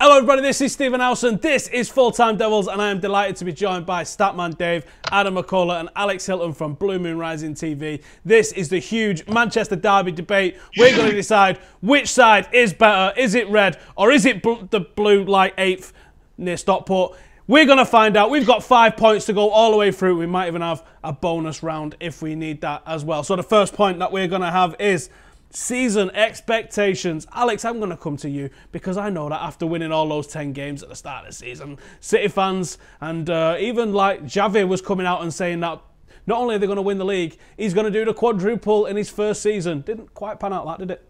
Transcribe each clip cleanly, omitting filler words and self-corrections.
Hello everybody, this is Stephen Howson, this is Full Time Devils, and I am delighted to be joined by Statman Dave, Adam McCullough and Alex Hilton from Blue Moon Rising TV. This is the huge Manchester Derby debate. We're going to decide which side is better. Is it red or is it the blue like 8th near Stockport? We're going to find out. We've got 5 points to go all the way through. We might even have a bonus round if we need that as well. So the first point that we're going to have is season expectations. Alex, I'm going to come to you because I know that after winning all those 10 games at the start of the season, City fans and even like Xavi was coming out and saying that not only are they going to win the league, he's going to do the quadruple in his first season. Didn't quite pan out that, did it?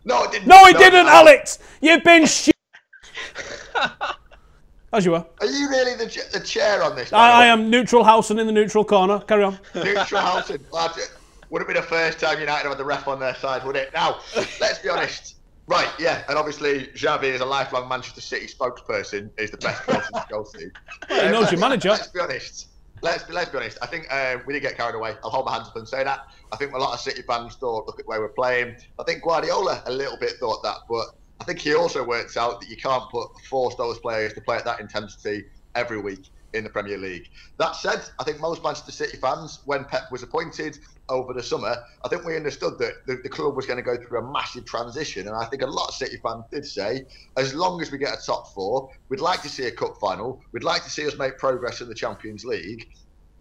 No, it didn't. No, it didn't, Alex! You've been As you were. Are you really the chair on this? I am neutral Howson in the neutral corner. Carry on. Neutral Howson. Wouldn't be the first time United had the ref on their side, would it? Now, let's be honest. Right, yeah, and obviously Xavi is a lifelong Manchester City spokesperson, is the best person to go to. He knows your manager. Let's be honest. Let's be honest. I think we did get carried away. I'll hold my hands up and say that. I think a lot of City fans thought, look at the way we're playing. I think Guardiola a little bit thought that, but I think he also works out that you can't force those players to play at that intensity every week in the Premier League. That said, I think most Manchester City fans, when Pep was appointed over the summer, I think we understood that the club was going to go through a massive transition. And I think a lot of City fans did say, as long as we get a top 4, we'd like to see a cup final, we'd like to see us make progress in the Champions League.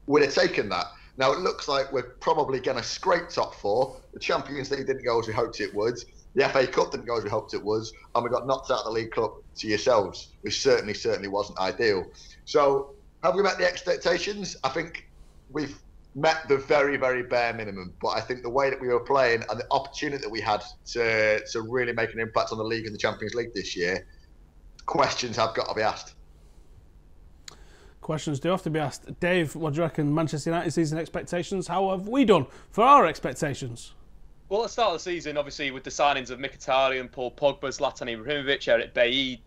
We'd have taken that. Now, it looks like we're probably going to scrape top 4. The Champions League didn't go as we hoped it would. The FA Cup didn't go as we hoped it was. And we got knocked out of the League Cup to yourselves, which certainly wasn't ideal. So, have we met the expectations? I think we've met the very, very bare minimum. But I think the way that we were playing and the opportunity that we had to really make an impact on the league and the Champions League this year, questions have got to be asked. Questions do have to be asked. Dave, what do you reckon? Manchester United season expectations? How have we done for our expectations? Well, at the start of the season, obviously, with the signings of Mkhitaryan, Paul Pogba, Zlatan Ibrahimovic, Eric Bailly,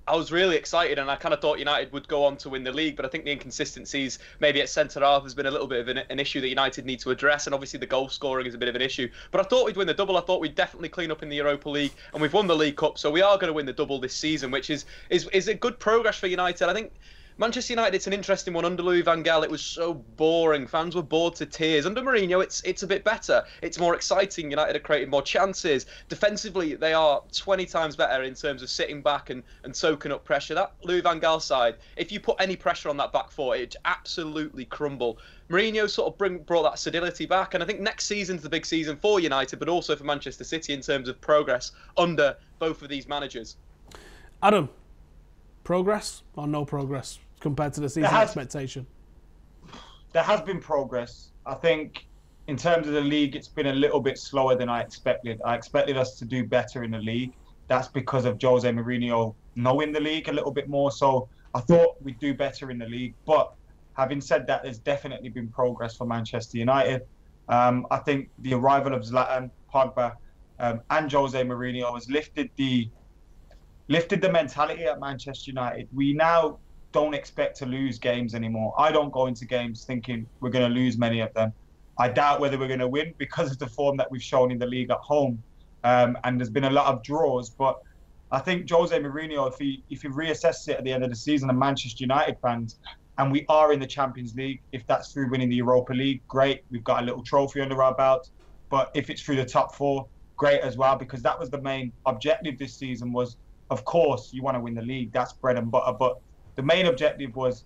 I was really excited and I kind of thought United would go on to win the league, but I think the inconsistencies maybe at centre-half has been a little bit of an issue that United need to address, and obviously the goal scoring is a bit of an issue. But I thought we'd win the double. I thought we'd definitely clean up in the Europa League, and we've won the League Cup, so we are going to win the double this season, which is a good progress for United. I think Manchester United, it's an interesting one. Under Louis van Gaal, it was so boring. Fans were bored to tears. Under Mourinho, it's a bit better. It's more exciting. United are creating more chances. Defensively, they are 20 times better in terms of sitting back and soaking up pressure. That Louis van Gaal side, if you put any pressure on that back four, it'd absolutely crumble. Mourinho sort of brought that stability back, and I think next season's the big season for United, but also for Manchester City in terms of progress under both of these managers. Adam, progress or no progress compared to the season expectation? There has been progress. I think in terms of the league, it's been a little bit slower than I expected. I expected us to do better in the league. That's because of Jose Mourinho knowing the league a little bit more. So I thought we'd do better in the league. But having said that, there's definitely been progress for Manchester United. I think the arrival of Zlatan, Pogba, and Jose Mourinho has lifted the mentality at Manchester United. We now don't expect to lose games anymore. I don't go into games thinking we're going to lose many of them. I doubt whether we're going to win because of the form that we've shown in the league at home. And there's been a lot of draws. But I think Jose Mourinho, if he reassesses it at the end of the season, and Manchester United fans, and we are in the Champions League, if that's through winning the Europa League, great. We've got a little trophy under our belt. But if it's through the top 4, great as well, because that was the main objective this season was, of course, you want to win the league. That's bread and butter. But the main objective was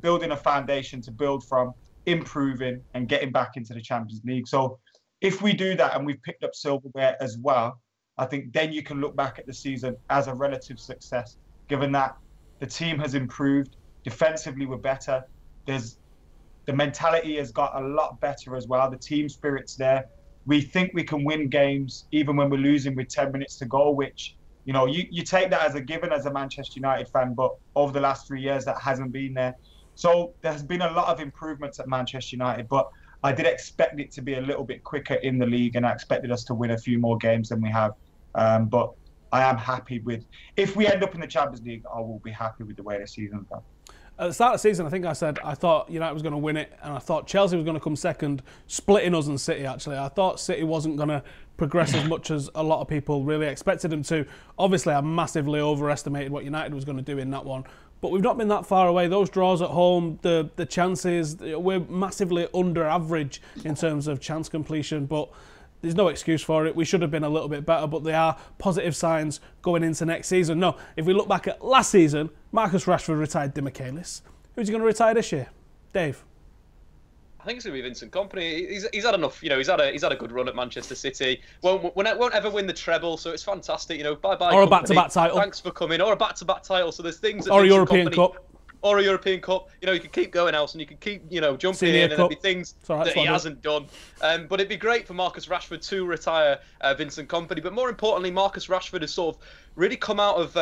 building a foundation to build from, improving and getting back into the Champions League. So if we do that and we've picked up silverware as well, I think then you can look back at the season as a relative success, given that the team has improved. Defensively, we're better. The mentality has got a lot better as well. The team spirit's there. We think we can win games even when we're losing with 10 minutes to go, which, you know, you take that as a given as a Manchester United fan, but over the last 3 years, that hasn't been there. So there's been a lot of improvements at Manchester United, but I did expect it to be a little bit quicker in the league, and I expected us to win a few more games than we have. But I am happy with, if we end up in the Champions League, I will be happy with the way the season's gone. At the start of the season, I think I said I thought United was going to win it, and I thought Chelsea was going to come second, splitting us and City, actually. I thought City wasn't going to progress as much as a lot of people really expected them to. Obviously, I massively overestimated what United was going to do in that one. But we've not been that far away. Those draws at home, the chances, we're massively under average in terms of chance completion. But there's no excuse for it. We should have been a little bit better, but there are positive signs going into next season. No, if we look back at last season, Marcus Rashford retired Di Michaelis. Who's he going to retire this year? Dave? I think it's going to be Vincent Kompany. He's had enough, he's had a good run at Manchester City. Won't ever win the treble, so it's fantastic. Bye-bye, or a Kompany. back-to-back title. Thanks for coming. Or a back-to-back title. So there's things that or a Vincent European Kompany, Cup. Or a European Cup. You can keep going, Alison. You can keep, jumping Senior in, and there'll be things that he hasn't done. But it'd be great for Marcus Rashford to retire Vincent Kompany. But more importantly, Marcus Rashford has sort of really come out of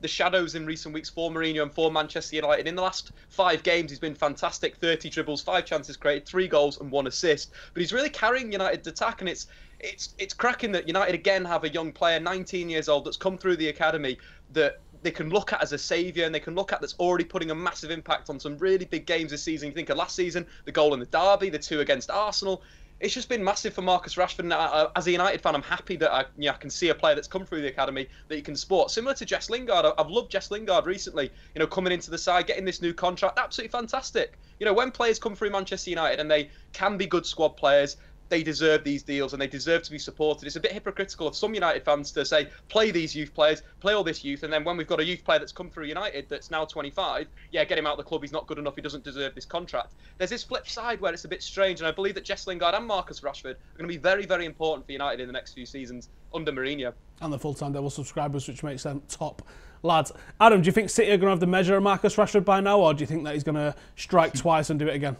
the shadows in recent weeks for Mourinho and for Manchester United. In the last 5 games, he's been fantastic. 30 dribbles, 5 chances created, 3 goals and 1 assist. But he's really carrying United's attack, and it's cracking that United again have a young player, 19 years old, that's come through the academy that they can look at as a saviour, and they can look at that's already putting a massive impact on some really big games this season. You think of last season, the goal in the derby, the 2 against Arsenal. It's just been massive for Marcus Rashford. And as a United fan, I'm happy that I can see a player that's come through the academy that you can support. Similar to Jess Lingard. I've loved Jess Lingard recently, coming into the side, getting this new contract. Absolutely fantastic. When players come through Manchester United and they can be good squad players, they deserve these deals and they deserve to be supported. It's a bit hypocritical of some United fans to say, play these youth players, play all this youth, and then when we've got a youth player that's come through United that's now 25, get him out of the club, he's not good enough, he doesn't deserve this contract. There's this flip side where it's a bit strange, and I believe that Jess Lingard and Marcus Rashford are going to be very, very important for United in the next few seasons under Mourinho. And the Full-Time Devils subscribers, which makes them top lads. Adam, do you think City are going to have the measure of Marcus Rashford by now, or do you think that he's going to strike twice and do it again?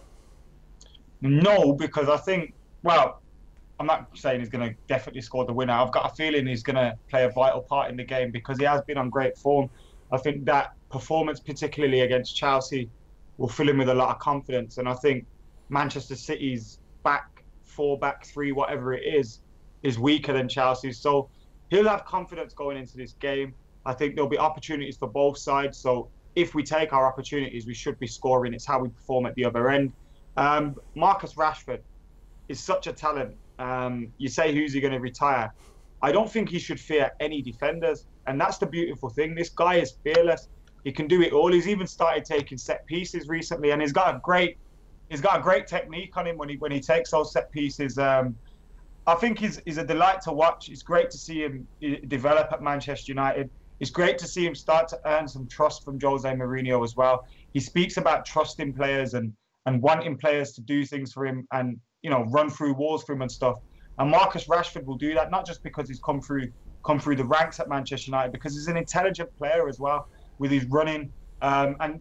No, because I think, I'm not saying he's going to definitely score the winner. I've got a feeling he's going to play a vital part in the game because he has been on great form. I think that performance, particularly against Chelsea, will fill him with a lot of confidence. And I think Manchester City's back 4, back 3, whatever it is weaker than Chelsea's. So he'll have confidence going into this game. I think there'll be opportunities for both sides. So if we take our opportunities, we should be scoring. It's how we perform at the other end. Marcus Rashford is such a talent. You say, who's he going to retire? I don't think he should fear any defenders, and that's the beautiful thing. This guy is fearless. He can do it all. He's even started taking set pieces recently, and he's got a great technique on him when he takes those set pieces. I think he's a delight to watch. It's great to see him develop at Manchester United. It's great to see him start to earn some trust from Jose Mourinho as well. He speaks about trusting players and wanting players to do things for him and run through walls for him and stuff. And Marcus Rashford will do that, not just because he's come through the ranks at Manchester United, because he's an intelligent player as well with his running. And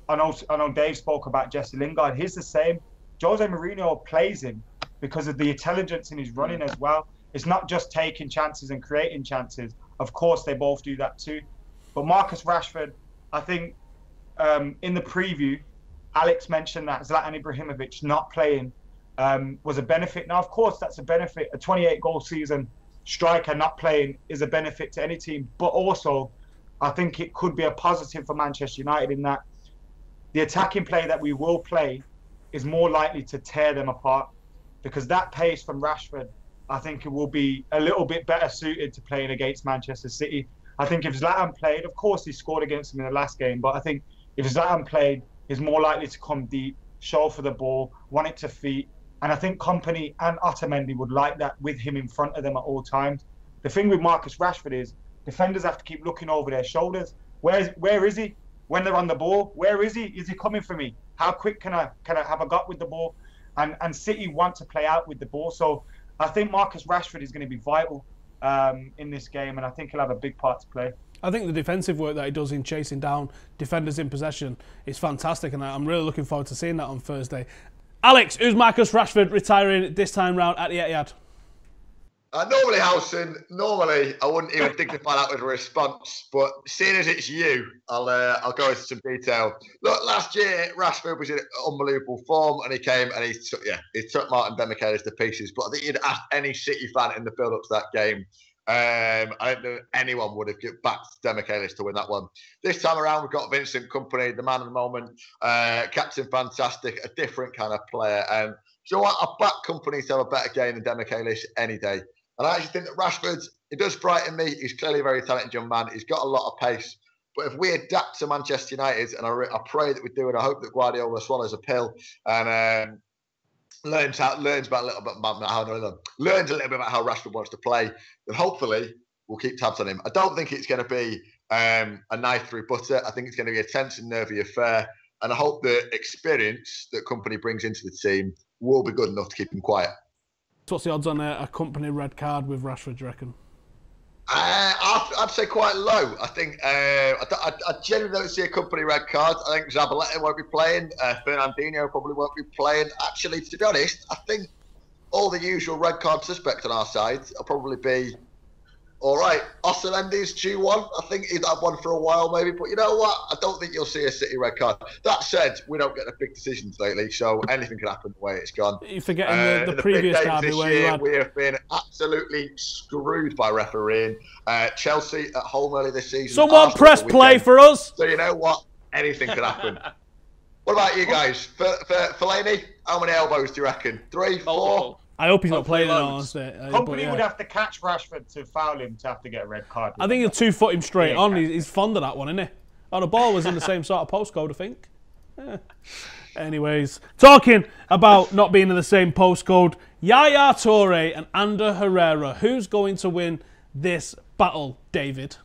I know Dave spoke about Jesse Lingard. He's the same. Jose Mourinho plays him because of the intelligence in his running as well. It's not just taking chances and creating chances. Of course, they both do that too. But Marcus Rashford, I think in the preview, Alex mentioned that Zlatan Ibrahimovic not playing was a benefit. Now, of course, that's a benefit. A 28-goal season striker not playing is a benefit to any team. But also, I think it could be a positive for Manchester United in that the attacking play that we will play is more likely to tear them apart, because that pace from Rashford, I think it will be a little bit better suited to playing against Manchester City. I think if Zlatan played, of course he scored against them in the last game, but I think if Zlatan played, he's more likely to come deep, show for the ball, want it to feet. And I think Kompany and Otamendi would like that with him in front of them at all times. The thing with Marcus Rashford is defenders have to keep looking over their shoulders. Where is he? When they're on the ball, where is he? Is he coming for me? How quick can I have a gut with the ball? And City want to play out with the ball. So I think Marcus Rashford is going to be vital in this game, and I think he'll have a big part to play. I think the defensive work that he does in chasing down defenders in possession is fantastic, and I'm really looking forward to seeing that on Thursday. Alex, who's Marcus Rashford retiring this time round at the Etihad? Normally, Howson, I wouldn't even dignify that with a response, but seeing as it's you, I'll go into some detail. Look, last year, Rashford was in unbelievable form, and he came and he took Martin Demichelis to pieces. But I think you'd ask any City fan in the build-up to that game, I don't know anyone would have backed Demichelis to win that one. This time around, we've got Vincent Kompany, the man of the moment, Captain Fantastic, a different kind of player. And you know what? I back Kompany to have a better game than Demichelis any day. And I actually think that Rashford, he does frighten me. He's clearly a very talented young man. He's got a lot of pace. But if we adapt to Manchester United, and I pray that we do, and I hope that Guardiola swallows a pill and learns a little bit about how Rashford wants to play, then hopefully we'll keep tabs on him. I don't think it's going to be a knife through butter. I think it's going to be a tense and nervy affair. And I hope the experience that Kompany brings into the team will be good enough to keep him quiet. So what's the odds on a Kompany red card with Rashford, do you reckon? I'd say quite low. I think I genuinely don't see a Kompany red card. I think Zabaleta won't be playing. Fernandinho probably won't be playing. Actually, to be honest, I think all the usual red card suspects on our side will probably be all right. Osalendi's due one. I think he'd had one for a while maybe. But you know what? I don't think you'll see a City red card. That said, we don't get the big decisions lately, so anything can happen the way it's gone. You're forgetting the previous derby where you had... We have been absolutely screwed by refereeing. Chelsea at home early this season. Someone press play for us. So you know what? Anything could happen. What about you guys? For Fellaini, how many elbows do you reckon? 3, 4? I hope he's not playing, honestly. Kompany would have to catch Rashford to foul him to have to get a red card. I think he'll 2-foot him straight on. He's fond of that one, isn't he? Oh, the ball was in the same sort of postcode, I think. Yeah. Anyways, talking about not being in the same postcode, Yaya Toure and Ander Herrera. Who's going to win this battle, David?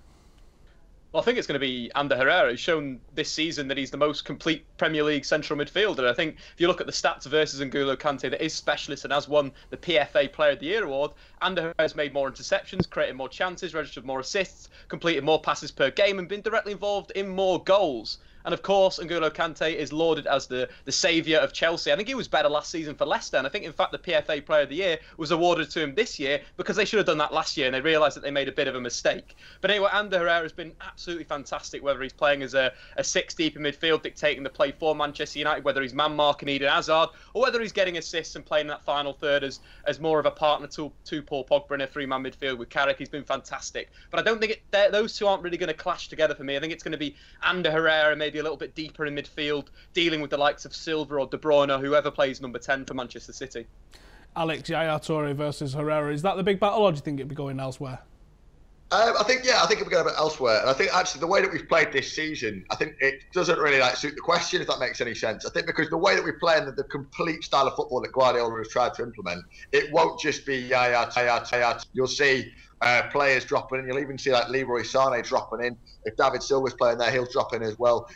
Well, I think it's going to be Ander Herrera. He's shown this season that he's the most complete Premier League central midfielder. I think if you look at the stats versus N'Golo Kante, that is specialist and has won the PFA Player of the Year award, Ander Herrera's made more interceptions, created more chances, registered more assists, completed more passes per game, and been directly involved in more goals. And of course, N'Golo Kante is lauded as the saviour of Chelsea. I think he was better last season for Leicester. And I think, in fact, the PFA Player of the Year was awarded to him this year because they should have done that last year and they realised that they made a bit of a mistake. But anyway, Ander Herrera has been absolutely fantastic, whether he's playing as a 6 deep in midfield, dictating the play for Manchester United, whether he's man-marking Eden Hazard, or whether he's getting assists and playing in that final third as more of a partner to Paul Pogba in a 3-man midfield with Carrick. He's been fantastic. But I don't think those two aren't really going to clash together for me. I think it's going to be Ander Herrera maybe a little bit deeper in midfield, dealing with the likes of Silva or De Bruyne or whoever plays number 10 for Manchester City. Alex, Yaya Toure versus Herrera. Is that the big battle, or do you think it'd be going elsewhere? I think it'll be going a bit elsewhere. And I think actually the way that we've played this season, I think it doesn't really suit the question, if that makes any sense. I think because the way that we play and the complete style of football that Guardiola has tried to implement, it won't just be Yaya. You'll see players dropping in. You'll even see Leroy Sané dropping in. If David Silva's playing there, he'll drop in as well.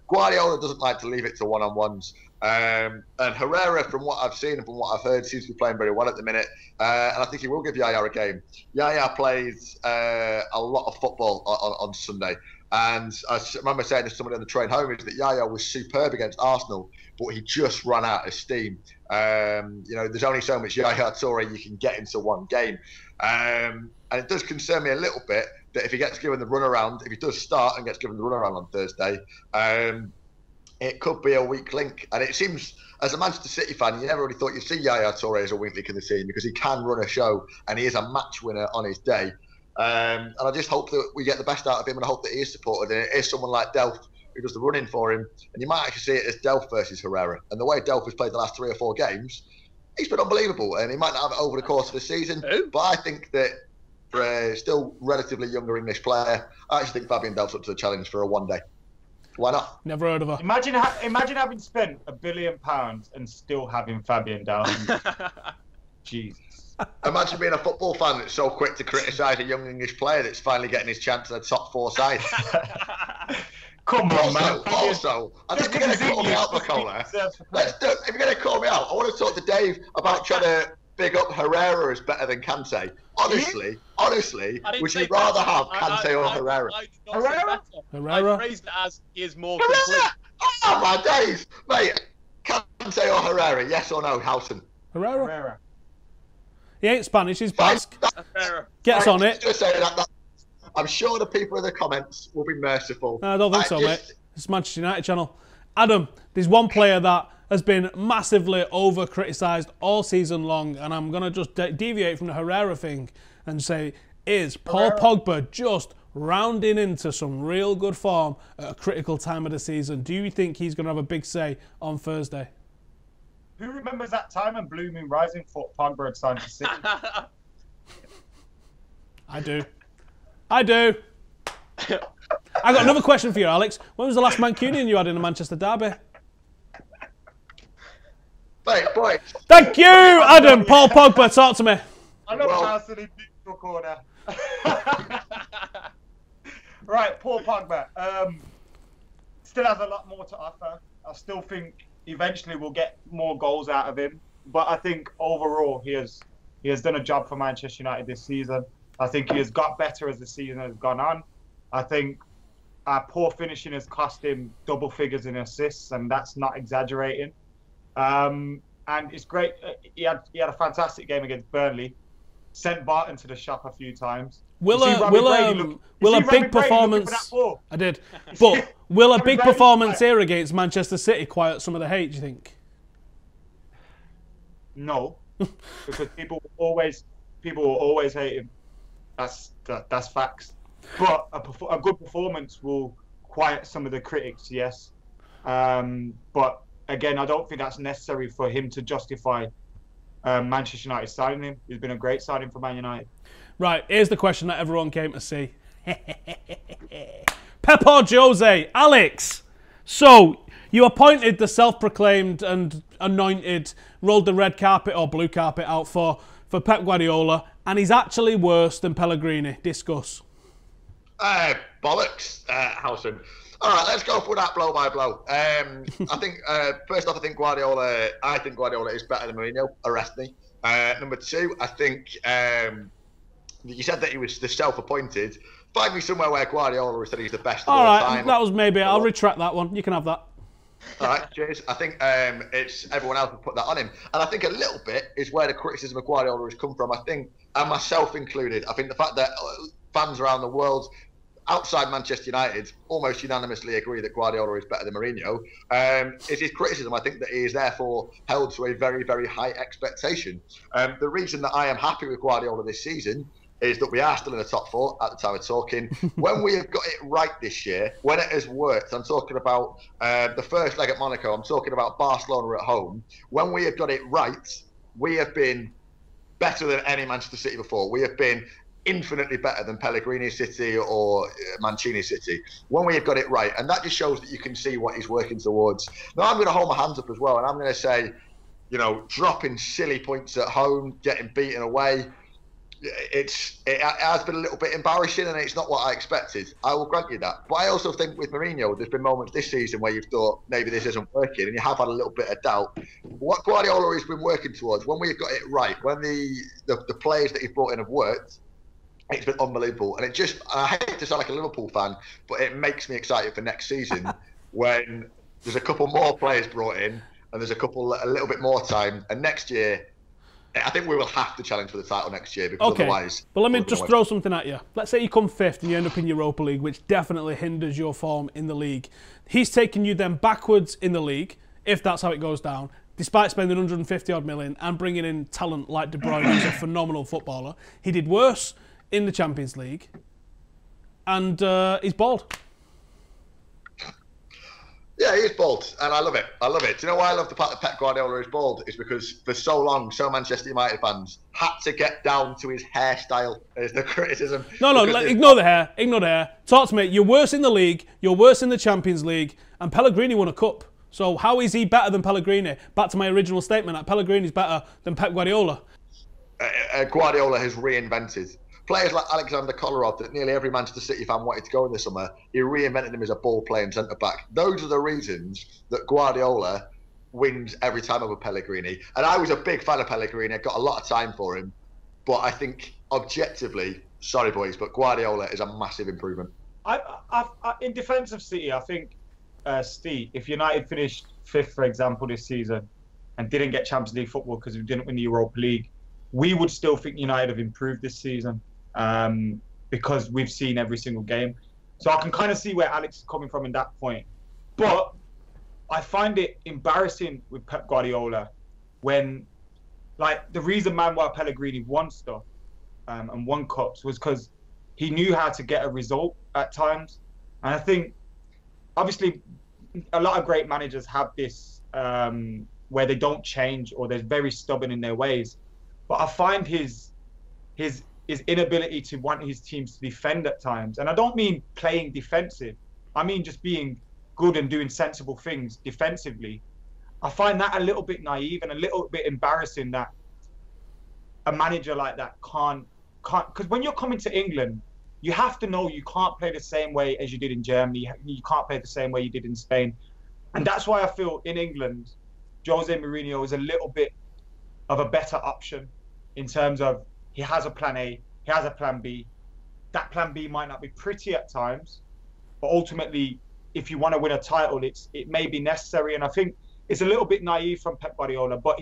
Guardiola doesn't like to leave it to one-on-ones. And Herrera, from what I've seen and from what I've heard, seems to be playing very well at the minute. And I think he will give Yaya a game. Yaya plays a lot of football on Sunday. And I remember saying to somebody on the train home is that Yaya was superb against Arsenal, but he just ran out of steam. There's only so much Yaya Toure you can get into one game. And it does concern me a little bit that if he gets given the runaround, if he does start and gets given the runaround on Thursday, it could be a weak link. And it seems, as a Manchester City fan, you never really thought you'd see Yaya Toure as a weak link in the team because he can run a show and he is a match winner on his day. And I just hope that we get the best out of him, and I hope that he is supported. And it is someone like Delph who does the running for him. And you might actually see it as Delph versus Herrera. And the way Delph has played the last 3 or 4 games, he's been unbelievable. And he might not have it over the course of the season. But I think that for a still relatively younger English player, I actually think Fabian Delph's up to the challenge for a one day. Why not? Never heard of her. Imagine having spent £1 billion and still having Fabian Delph. Jesus. Imagine being a football fan that's so quick to criticise a young English player that's finally getting his chance in the top 4 side. Come on, man. Also, I think you're going to call me out, Macola. If you're going to call me out, I want to talk to Dave about trying to big up Herrera as better than Kante. Honestly, would you rather have Kante or Herrera? Herrera? I phrased it as he is more complete. Oh, my days. Mate, Kante or Herrera, yes or no, Houghton? Herrera. He ain't Spanish, he's Basque. Gets on it. Just saying that. I'm sure the people in the comments will be merciful. No, I don't think so, mate. It's Manchester United channel. Adam, there's one player that has been massively over-criticised all season long, and I'm going to just deviate from the Herrera thing and say, is Paul Pogba just rounding into some real good form at a critical time of the season? Do you think he's going to have a big say on Thursday? Who remembers that time when Blue Moon Rising thought Pogba had signed for City? I do. I got another question for you, Alex. When was the last Mancunian you had in a Manchester derby? Wait, boy. Thank you, Adam. Paul Pogba, talk to me. I know Chelsea in neutral corner. Right, Paul Pogba. Still has a lot more to offer. I still think eventually we'll get more goals out of him. But I think overall he has done a job for Manchester United this season. I think he has got better as the season has gone on. I think our poor finishing has cost him double figures in assists, and that's not exaggerating. And it's great. He had a fantastic game against Burnley. Sent Barton to the shop a few times. Will a big performance? I did, but will a big performance here against Manchester City quiet some of the hate? Do you think? No, because people will always hate him. That's facts. But a good performance will quiet some of the critics. Yes, but again, I don't think that's necessary for him to justify Manchester United signing him. He's been a great signing for Man United. Right, here's the question that everyone came to see. Pep or Jose? Alex, so you appointed the self-proclaimed and anointed, rolled the red carpet or blue carpet out for Pep Guardiola, and he's actually worse than Pellegrini. Discuss. Bollocks, Howson. All right, let's go for that blow by blow. I think first off, I think Guardiola is better than Mourinho. Arrest me. Number two, I think you said that he was the self-appointed. Find me somewhere where Guardiola has said he's the best of all time. That was maybe. I'll retract that one. You can have that. All right, cheers. I think it's everyone else has put that on him, and I think a little bit is where the criticism of Guardiola has come from. I think, and myself included, I think the fact that fans around the world, outside Manchester United, almost unanimously agree that Guardiola is better than Mourinho, is his criticism. I think that he is therefore held to a very, very high expectation. The reason that I am happy with Guardiola this season is that we are still in the top four at the time of talking. When we have got it right this year, when it has worked, I'm talking about the first leg at Monaco, I'm talking about Barcelona at home. When we have got it right, we have been better than any Manchester City before. We have been infinitely better than Pellegrini City or Mancini City when we have got it right, and that just shows that you can see what he's working towards. Now I'm going to hold my hands up as well, and I'm going to say, dropping silly points at home, getting beaten away, it has been a little bit embarrassing, and it's not what I expected. I will grant you that. But I also think with Mourinho, there's been moments this season where you've thought maybe this isn't working, and you have had a little bit of doubt. What Guardiola has been working towards, when we've got it right, when the players that he's brought in have worked, it's been unbelievable. And I hate to sound like a Liverpool fan, but it makes me excited for next season when there's a couple more players brought in and there's a little bit more time. And next year, I think we will have to challenge for the title next year, because otherwise... But let me just throw something at you. Let's say you come fifth and you end up in Europa League, which definitely hinders your form in the league. He's taking you then backwards in the league, if that's how it goes down, despite spending 150 odd million and bringing in talent like De Bruyne, who's a phenomenal footballer. He did worse in the Champions League, and he's bald. Yeah, he is bald, and I love it. Do you know why I love the fact that Pep Guardiola is bald? Is because for so long, Manchester United fans had to get down to his hairstyle as the criticism. No, ignore the hair. Talk to me. You're worse in the league, you're worse in the Champions League, and Pellegrini won a cup. So how is he better than Pellegrini? Back to my original statement, that Pellegrini's better than Pep Guardiola. Guardiola has reinvented players like Alexander Kolarov that nearly every Manchester City fan wanted to go in the summer. He reinvented him as a ball-playing centre-back. Those are the reasons that Guardiola wins every time over Pellegrini. And I was a big fan of Pellegrini. I got a lot of time for him. But I think objectively, sorry boys, but Guardiola is a massive improvement. In defence of City, I think, Steve, if United finished fifth, for example, this season and didn't get Champions League football because we didn't win the Europa League, we would still think United have improved this season. Because we've seen every single game. So I can kind of see where Alex is coming from in that point. But I find it embarrassing with Pep Guardiola when, like, the reason Manuel Pellegrini won stuff, and won cups was because he knew how to get a result at times. And I think, obviously, a lot of great managers have this where they don't change or they're very stubborn in their ways. But I find his inability to want his teams to defend at times, and I don't mean playing defensive, I mean just being good and doing sensible things defensively. I find that a little bit naive and a little bit embarrassing that a manager like that can't, because when you're coming to England, you have to know you can't play the same way as you did in Germany. You can't play the same way you did in Spain. And that's why I feel in England, Jose Mourinho is a little bit of a better option in terms of he has a plan A, he has a plan B. That plan B might not be pretty at times, but ultimately, if you want to win a title, it may be necessary. And I think it's a little bit naive from Pep Guardiola, but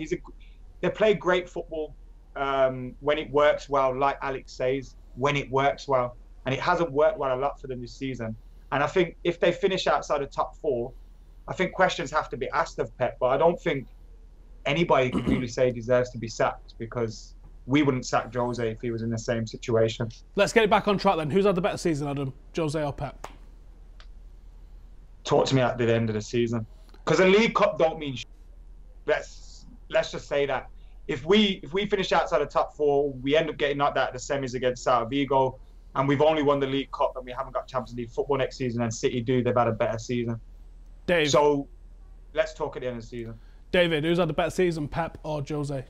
they play great football when it works well, like Alex says, when it works well. And it hasn't worked well a lot for them this season. And I think if they finish outside the top 4, I think questions have to be asked of Pep. But I don't think anybody could really say he deserves to be sacked, because we wouldn't sack Jose if he was in the same situation. Let's get it back on track then. Who's had the better season, Adam? Jose or Pep? Talk to me at the end of the season. Because a League Cup don't mean let's just say that. If we finish outside the top 4, we end up getting knocked out of the semis against Celta Vigo, and we've only won the League Cup and we haven't got Champions League football next season, and City do, they've had a better season. Dave. So let's talk at the end of the season. David, who's had the better season, Pep or Jose?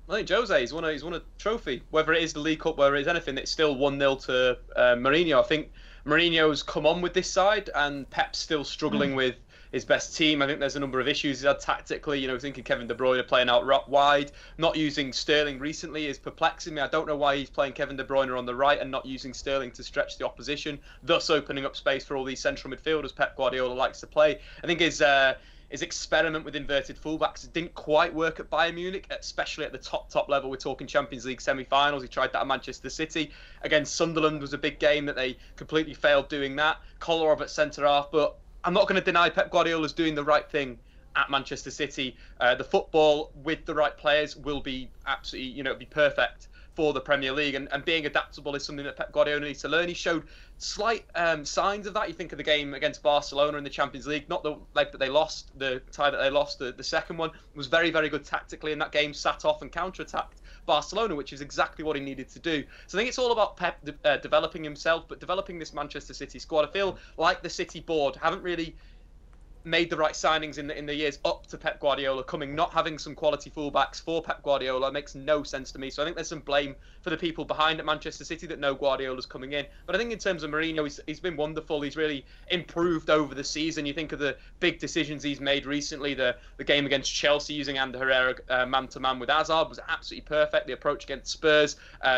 I think Jose, he's won a trophy. Whether it is the League Cup, whether it is anything, it's still 1-0 to Mourinho. I think Mourinho's come on with this side, and Pep's still struggling with his best team. I think there's a number of issues he's had tactically. You know, thinking Kevin De Bruyne playing out wide, not using Sterling recently is perplexing me. I don't know why he's playing Kevin De Bruyne on the right and not using Sterling to stretch the opposition, thus opening up space for all these central midfielders Pep Guardiola likes to play. I think his experiment with inverted fullbacks didn't quite work at Bayern Munich, especially at the top level. We're talking Champions League semi-finals. He tried that at Manchester City. Against Sunderland was a big game that they completely failed doing that. Kolarov at centre-half, but I'm not going to deny Pep Guardiola's doing the right thing at Manchester City. The football with the right players will be absolutely, be perfect for the Premier League, and being adaptable is something that Pep Guardiola needs to learn. He showed slight signs of that. You think of the game against Barcelona in the Champions League, not the leg that they lost, the tie that they lost, the second one was very, very good tactically, and that game sat off and counter-attacked Barcelona, which is exactly what he needed to do. So I think it's all about Pep developing himself, but developing this Manchester City squad. I feel like the City board haven't really made the right signings in the years up to Pep Guardiola coming. Not having some quality fullbacks for Pep Guardiola makes no sense to me. So I think there's some blame for the people behind at Manchester City that know Guardiola's coming in. But I think in terms of Mourinho, he's been wonderful. He's really improved over the season. You think of the big decisions he's made recently. The game against Chelsea using Ander Herrera man-to-man with Hazard was absolutely perfect. The approach against Spurs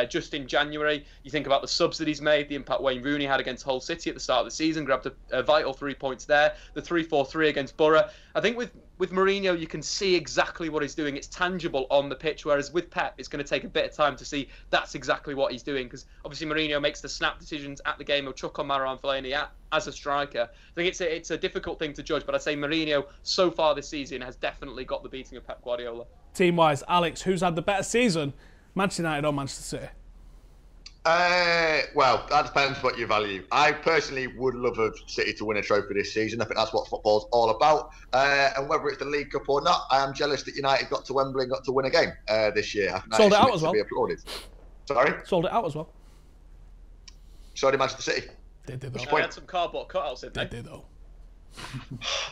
just in January. You think about the subs that he's made, the impact Wayne Rooney had against Hull City at the start of the season, grabbed a vital 3 points there. The 3-4-3 against Borough. I think with Mourinho, you can see exactly what he's doing. It's tangible on the pitch, whereas with Pep, it's going to take a bit of time to see that's exactly what he's doing, because obviously Mourinho makes the snap decisions at the game. He'll chuck on Marouane Fellaini as a striker. I think it's a difficult thing to judge, but I'd say Mourinho so far this season has definitely got the beating of Pep Guardiola. Team-wise, Alex, who's had the better season, Manchester United or Manchester City? Well, that depends what you value. I personally would love a City to win a trophy this season. I think that's what football's all about. And whether it's the League Cup or not, I am jealous that United got to Wembley and got to win a game this year. I think sold it out as well. Be applauded. Sorry? Sold it out as well. So did Manchester City. They did though. They had some cardboard cutouts, didn't they? They did though.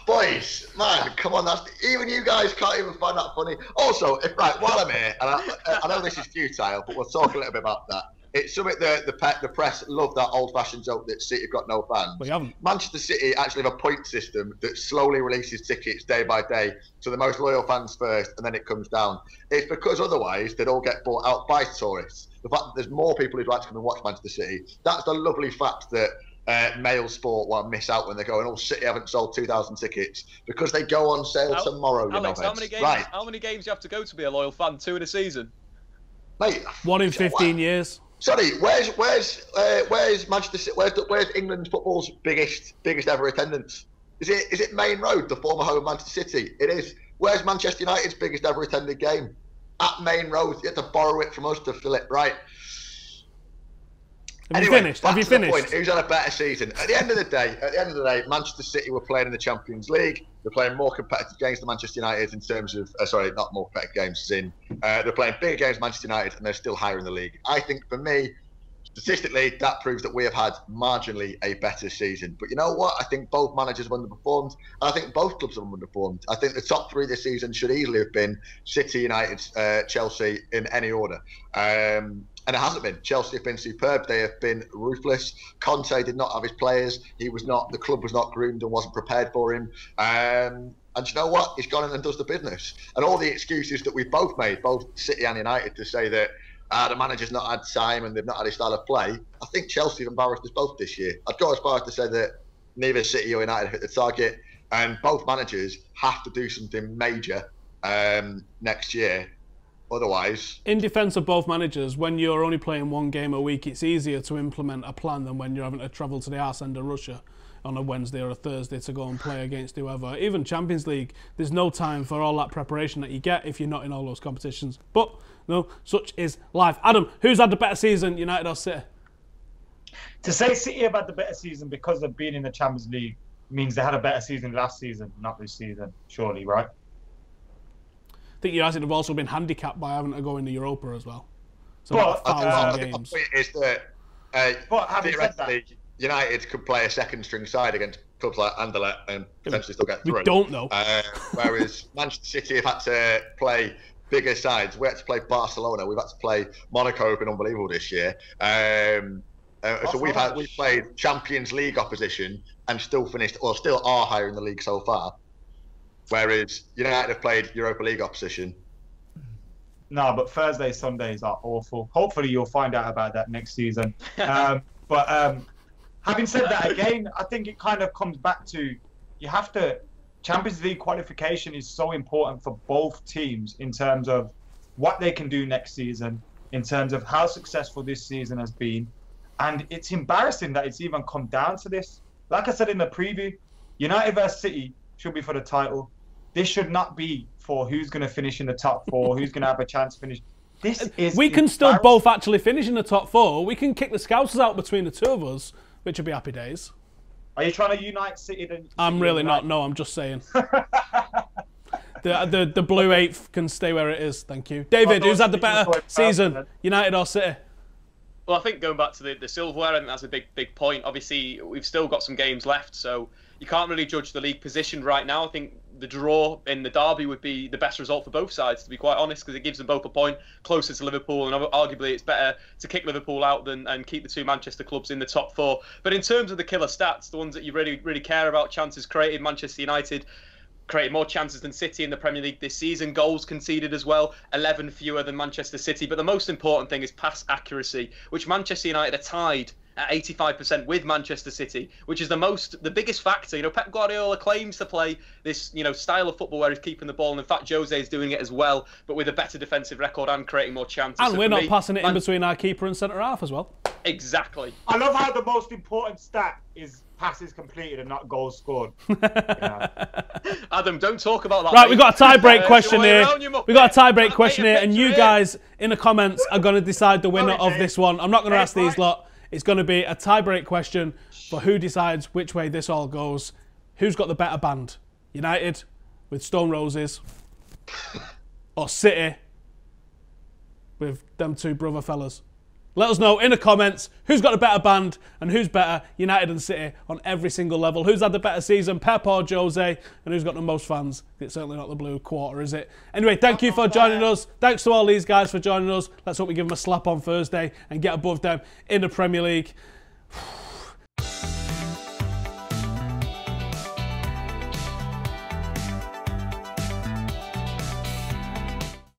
Boys, man, come on, even you guys can't even find that funny. Also, while I'm here, and I know this is futile, but we'll talk a little bit about that. It's something the press love, that old-fashioned joke that City have got no fans. We haven't. Manchester City actually have a point system that slowly releases tickets day by day to the most loyal fans first, and then it comes down. It's because otherwise they'd all get bought out by tourists. The fact that there's more people who'd like to come and watch Manchester City, that's the lovely fact that male sport won't miss out when they're going, oh, City haven't sold 2,000 tickets, because they go on sale tomorrow. Alex, how many games do you have to go to be a loyal fan? 2 in a season? Mate, 1 in 15 years. Sorry, where's Manchester City? Where's England football's biggest ever attendance? Is it Main Road, the former home of Manchester City? It is. Where's Manchester United's biggest ever attended game? At Main Road. You have to borrow it from us to fill it. Right. Have you finished? Back Have you to the finished? point, who's had a better season? At the end of the day, Manchester City were playing in the Champions League. They're playing more competitive games than Manchester United in terms of, sorry, not more competitive games, as in they're playing bigger games than Manchester United, and they're still higher in the league. I think for me, statistically, that proves that we have had marginally a better season. But you know what? I think both managers have underperformed. And I think both clubs have underperformed. I think the top three this season should easily have been City, United, Chelsea in any order. And it hasn't been. Chelsea have been superb. They have been ruthless. Conte did not have his players. The club was not groomed and wasn't prepared for him. And you know what? He's gone in and does the business. And all the excuses that we've both made, both City and United, to say that the manager's not had time and they've not had his style of play, I think Chelsea have embarrassed us both this year. I'd go as far as to say that neither City or United hit the target, and both managers have to do something major next year. Otherwise, in defence of both managers, when you're only playing one game a week, it's easier to implement a plan than when you're having to travel to the arse end of Russia on a Wednesday or a Thursday to go and play against whoever. Even Champions League, there's no time for all that preparation that you get if you're not in all those competitions. But no, such is life. Adam, who's had the better season, United or City? To say City have had the better season because of being in the Champions League means they had a better season last season, not this season, surely, right? I think United have also been handicapped by having to go into Europa as well. So But, I games. think the point is that But having said that, theoretically, United could play a second-string side against clubs like Anderlecht and potentially still get through. We don't know. Whereas Manchester City have had to play bigger sides. We had to play Barcelona. We've had to play Monaco, who've been unbelievable this year. So we've played Champions League opposition and still are higher in the league so far. Whereas United have played Europa League opposition. No, but Thursdays, Sundays are awful. Hopefully you'll find out about that next season. But having said that, again, I think it kind of comes back to Champions League qualification is so important for both teams in terms of what they can do next season, in terms of how successful this season has been. And it's embarrassing that it's even come down to this. Like I said in the preview, United versus City should be for the title. This should not be for who's going to finish in the top four, who's going to have a chance to finish. We can still both actually finish in the top four. We can kick the Scousers out between the two of us, which would be happy days. Are you trying to unite City? I'm really not. No, I'm just saying. The blue eighth can stay where it is. Thank you. David, who's had the better season, United or City? Well, I think going back to the silverware, I think that's a big point. Obviously, we've still got some games left, so you can't really judge the league position right now. I think the draw in the derby would be the best result for both sides, to be quite honest, because it gives them both a point closer to Liverpool, and arguably it's better to kick Liverpool out and keep the two Manchester clubs in the top four. But in terms of the killer stats, the ones that you really care about, chances created, Manchester United created more chances than City in the Premier League this season. Goals conceded as well, 11 fewer than Manchester City. But the most important thing is pass accuracy, which Manchester United are tied at 85% with Manchester City, which is the biggest factor. You know, Pep Guardiola claims to play this, style of football where he's keeping the ball, and in fact, Jose is doing it as well, but with a better defensive record and creating more chances. And we're not passing it in between our keeper and centre half as well. Exactly. I love how the most important stat is passes completed and not goals scored. Adam, don't talk about that. Right, we've got a tie-break question here. We've got a tie-break question here, and you guys in the comments are going to decide the winner of this one. I'm not going to ask these lot. It's going to be a tie-break question for who decides which way this all goes. Who's got the better band? United with Stone Roses or City with them two brother fellas? Let us know in the comments who's got the better band and who's better, United and City, on every single level. Who's had the better season, Pep or Jose, and who's got the most fans? It's certainly not the blue quarter, is it? Anyway, thank you for joining us. Thanks to all these guys for joining us. Let's hope we give them a slap on Thursday and get above them in the Premier League.